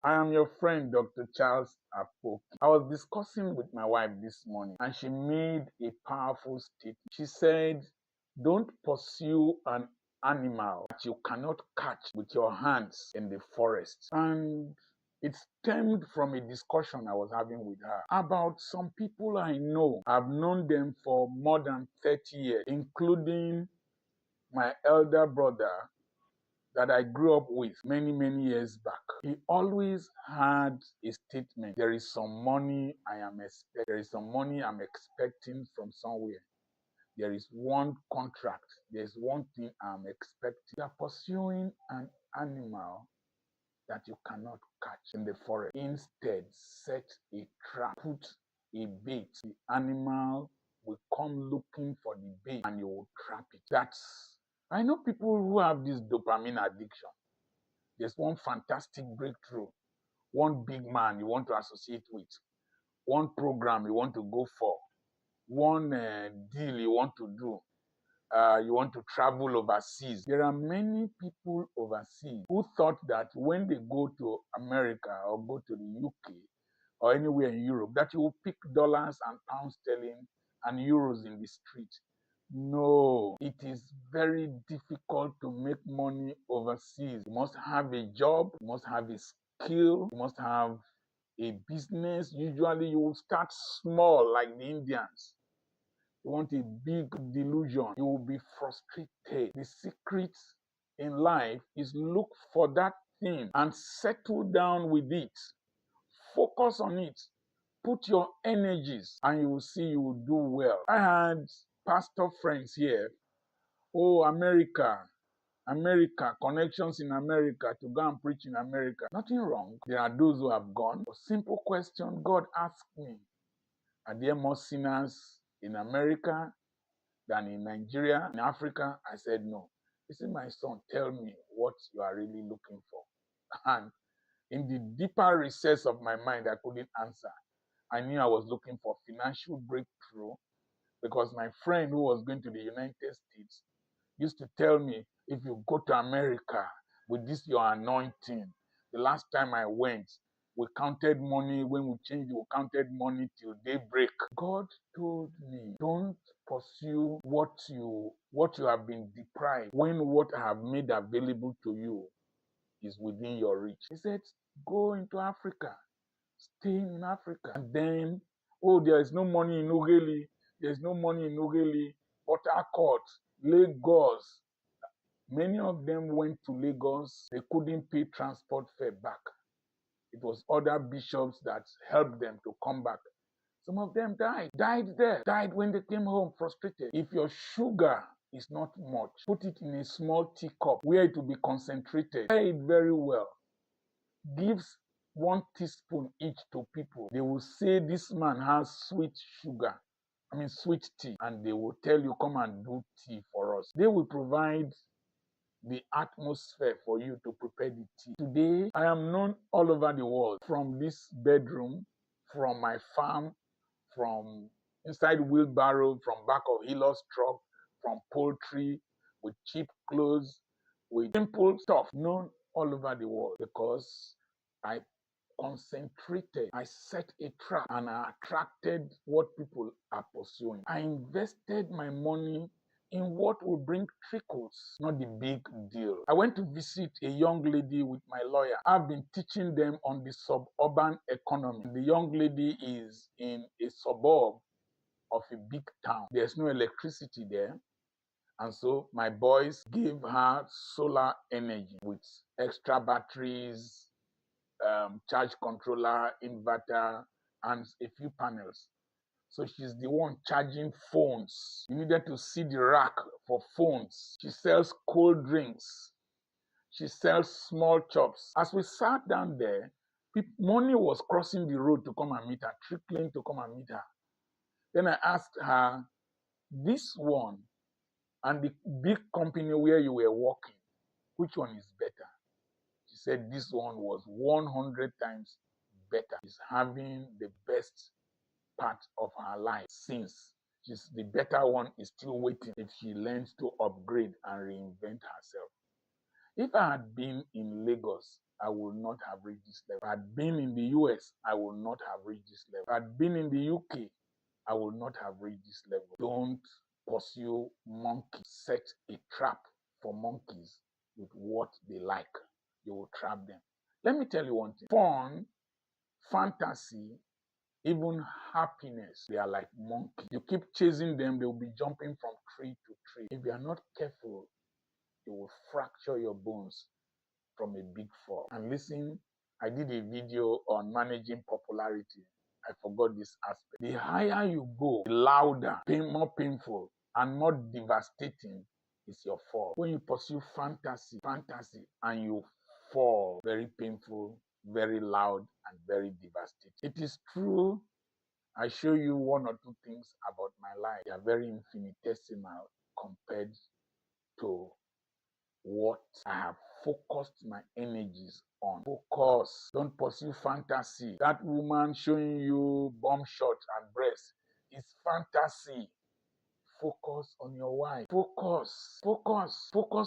I am your friend, Dr. Charles Apoki. I was discussing with my wife this morning and she made a powerful statement. She said, don't pursue an animal that you cannot catch with your hands in the forest. And it stemmed from a discussion I was having with her about some people I know. I've known them for more than 30 years, including my elder brother that I grew up with many, many years back. He always had a statement. There is some money there is some money I'm expecting from somewhere. There is one contract. There's one thing I'm expecting. You are pursuing an animal that you cannot catch in the forest. Instead, set a trap, put a bait. The animal will come looking for the bait and you will trap it. I know people who have this dopamine addiction. There's one fantastic breakthrough, one big man you want to associate with, one program you want to go for, one deal you want to do. You want to travel overseas. There are many people overseas who thought that when they go to America or go to the UK or anywhere in Europe, that you will pick dollars and pounds sterling and euros in the street. No, it is very difficult to make money overseas. You must have a job, you must have a skill, you must have a business. Usually you will start small like the Indians. You want a big delusion, you will be frustrated. The secret in life is look for that thing and settle down with it. Focus on it. Put your energies and you will see you will do well. I had pastor friends here. Oh, America, connections in America to go and preach in America. Nothing wrong. There are those who have gone. A simple question God asked me, are there more sinners in America than in Nigeria, in Africa? I said no. He said, my son, tell me what you are really looking for. And in the deeper recess of my mind, I couldn't answer. I knew I was looking for financial breakthrough because my friend who was going to the United States used to tell me, if you go to America with this your anointing, the last time I went, we counted money. When we changed, we counted money till daybreak. God told me, don't pursue what you have been deprived when what I have made available to you is within your reach. He said, go into Africa, stay in Africa. And then, oh, there is no money in Ughelli, there's no money in Ughelli, Port Harcourt, Lagos. Many of them went to Lagos. They couldn't pay transport fare back. It was other bishops that helped them to come back. Some of them died there, died when they came home frustrated. If your sugar is not much, put it in a small teacup where it will be concentrated. Weigh it very well. Gives 1 teaspoon each to people. They will say this man has sweet tea, and they will tell you, come and do tea for us. They will provide the atmosphere for you to prepare the tea. Today, I am known all over the world, from this bedroom, from my farm, from inside wheelbarrow, from back of Hilos truck, from poultry, with cheap clothes, with simple stuff, known all over the world because I concentrated, I set a trap, and I attracted what people are pursuing. I invested my money in what will bring trickles, not the big deal. I went to visit a young lady with my lawyer. I've been teaching them on the suburban economy. The young lady is in a suburb of a big town. There's no electricity there. And so my boys gave her solar energy with extra batteries, charge controller, inverter, and a few panels. So she's the one charging phones. You needed to see the rack for phones. She sells cold drinks. She sells small chops. As we sat down there, money was crossing the road to come and meet her, trickling to come and meet her. Then I asked her, this one and the big company where you were working, which one is better? She said this one was 100 times better. She's having the best part of her life since. The better one is still waiting if she learns to upgrade and reinvent herself. If I had been in Lagos I will not have reached this level. If I had been in the US, I will not have reached this level. If I had been in the UK, I will not have reached this level. Don't pursue monkeys. Set a trap for monkeys with what they like. You will trap them. Let me tell you one thing. Fun, fantasy, even happiness, they are like monkeys. You keep chasing them, they will be jumping from tree to tree. If you are not careful, you will fracture your bones from a big fall. And listen, I did a video on managing popularity. I forgot this aspect. The higher you go, the louder, more painful, and more devastating is your fall. When you pursue fantasy, and you fall, very painful, very loud, and very devastating. It is true. I show you one or two things about my life. They are very infinitesimal compared to what I have focused my energies on. Focus. Don't pursue fantasy. That woman showing you bum shots and breasts is fantasy. Focus on your wife. Focus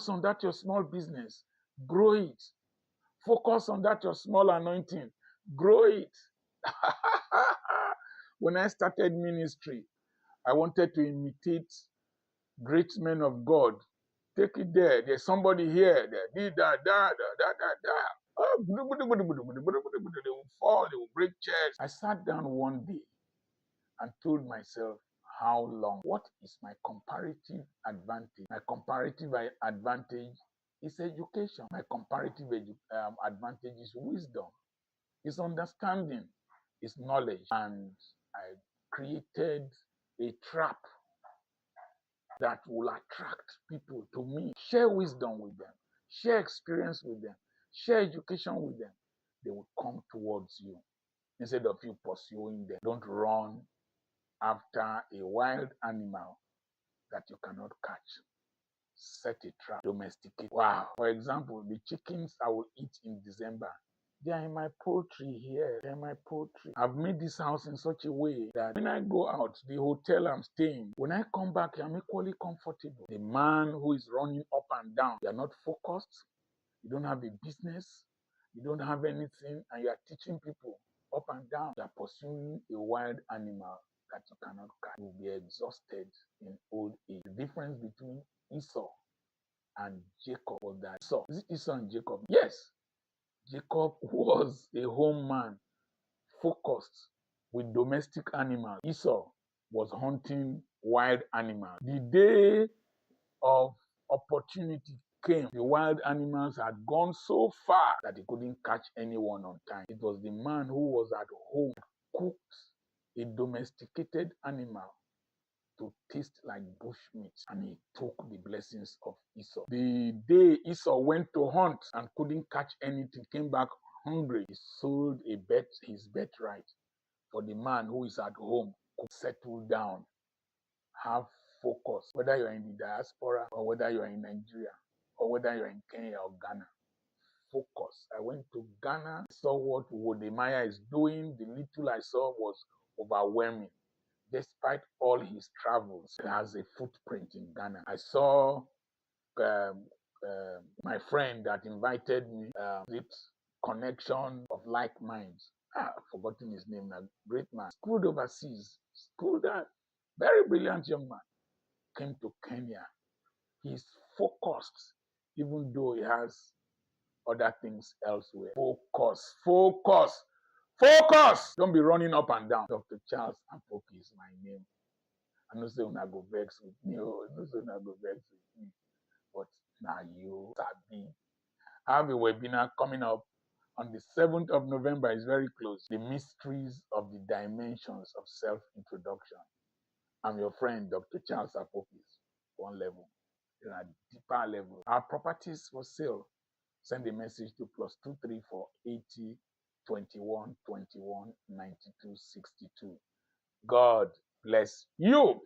on that your small business. Grow it. Focus on that your small anointing. Grow it. When I started ministry, I wanted to imitate great men of God. Take it there. There's somebody here. There. Oh, they will fall. They will break chairs. I sat down one day and told myself, how long? What is my comparative advantage? My comparative advantage is education. My comparative advantage is wisdom. It's understanding. It's knowledge. And I created a trap that will attract people to me. Share wisdom with them. Share experience with them. Share education with them. They will come towards you instead of you pursuing them. Don't run after a wild animal that you cannot catch. Set a trap. Domesticate. Wow. For example, the chickens I will eat in December, they are in my poultry here. They are in my poultry. I've made this house in such a way that when I go out, the hotel I'm staying, when I come back, I'm equally comfortable. The man who is running up and down, you are not focused. You don't have a business. You don't have anything, and you are teaching people up and down. You are pursuing a wild animal that you cannot catch. You will be exhausted in old age. The difference between Esau and Jacob was that Esau, is it Esau and Jacob? Yes. Jacob was a home man, focused with domestic animals. Esau was hunting wild animals. The day of opportunity came. The wild animals had gone so far that he couldn't catch anyone on time. It was the man who was at home, cooked a domesticated animal to taste like bushmeat, and he took the blessings of Esau. The day Esau went to hunt and couldn't catch anything, came back hungry, he sold his birthright for the man who is at home, could settle down, have focus, whether you're in the diaspora or whether you're in Nigeria or whether you're in Kenya or Ghana. Focus. I went to Ghana, saw what Wodemaya is doing. The little I saw was overwhelming. Despite all his travels, he has a footprint in Ghana. I saw my friend that invited me, with connection of like minds. I've forgotten his name now. Great man. Schooled overseas. Schooled that. Very brilliant young man. Came to Kenya. He's focused, even though he has other things elsewhere. Focus. Don't be running up and down. Dr. Charles Apoki is my name. I know say una go vex with me. But now you sabi. I have a webinar coming up on the 7th of November. It's very close. The mysteries of the dimensions of self-introduction. I'm your friend, Dr. Charles Apoki. One level. There are deeper levels. Our properties for sale. Send a message to +234 80 21 21 92 62. God bless you.